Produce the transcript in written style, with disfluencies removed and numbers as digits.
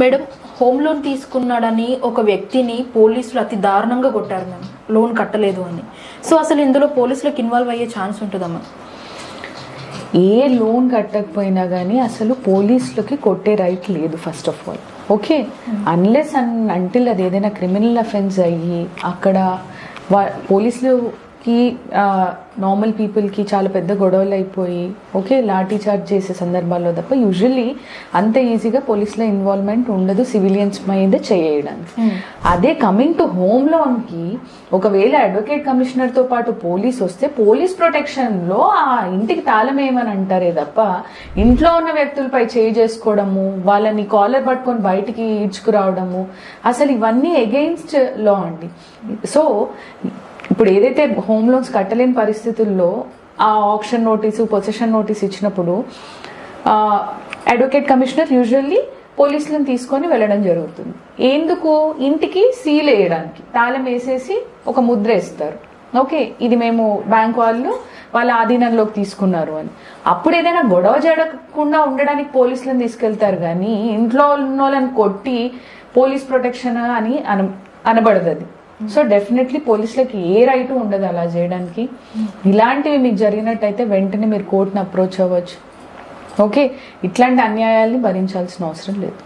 Madam, home loan తీసుకున్నాడని ఒక వ్యక్తిని పోలీసులు అతి దారుణంగా కొట్టారు మ్యామ్, లోన్ కట్టలేదు అని. సో అసలు ఇందులో పోలీసులకు ఇన్వాల్వ్ అయ్యే ఛాన్స్ ఉంటుందమ్మా? ఏ లోన్ కట్టకపోయినా కానీ అసలు పోలీసులకి కొట్టే రైట్ లేదు first of all. Okay, unless until అది ఏదైనా క్రిమినల్ అఫెన్స్ అయ్యి అక్కడ పోలీసులకి నార్మల్ పీపుల్కి చాలా పెద్ద గొడవలు అయిపోయి ఓకే లాఠీ చార్జ్ చేసే సందర్భాల్లో తప్ప యూజువల్లీ అంత ఈజీగా పోలీసుల ఇన్వాల్వ్మెంట్ ఉండదు సివిలియన్స్ మీద చేయడానికి. అదే కమింగ్ టు హోమ్ లోన్కి ఒకవేళ అడ్వకేట్ కమిషనర్తో పాటు పోలీస్ వస్తే పోలీస్ ప్రొటెక్షన్లో ఆ ఇంటికి తాళం ఏమని అంటారే తప్ప ఇంట్లో ఉన్న వ్యక్తులపై చేయి చేసుకోవడము, వాళ్ళని కాలర్ పట్టుకొని బయటికి ఈడ్చుకురావడము, అసలు ఇవన్నీ అగెయిన్స్ట్ లా అండి. సో ఇప్పుడు ఏదైతే హోమ్ లోన్స్ కట్టలేని పరిస్థితుల్లో ఆ ఆప్షన్ నోటీసు, పొసెషన్ నోటీస్ ఇచ్చినప్పుడు అడ్వకేట్ కమిషనర్ యూజువల్లీ పోలీసులను తీసుకొని వెళ్ళడం జరుగుతుంది. ఎందుకు? ఇంటికి సీల్ వేయడానికి, తాళం వేసేసి ఒక ముద్ర వేస్తారు. ఓకే, ఇది మేము బ్యాంక్ వాళ్ళు వాళ్ళ ఆధీనంలోకి తీసుకున్నారు అని. అప్పుడు ఏదైనా గొడవ జరగకుండా ఉండడానికి పోలీసులను తీసుకెళ్తారు కానీ ఇంట్లో ఉన్న వాళ్ళని కొట్టి పోలీస్ ప్రొటెక్షన్ అని అనబడదు అది. సో డెఫినెట్లీ పోలీసులకి ఏ రైట్ ఉండదు అలా చేయడానికి. ఇలాంటివి మీకు జరిగినట్టయితే వెంటనే మీరు కోర్టుని అప్రోచ్ అవ్వచ్చు. ఓకే, ఇట్లాంటి అన్యాయాల్ని భరించాల్సిన అవసరం లేదు.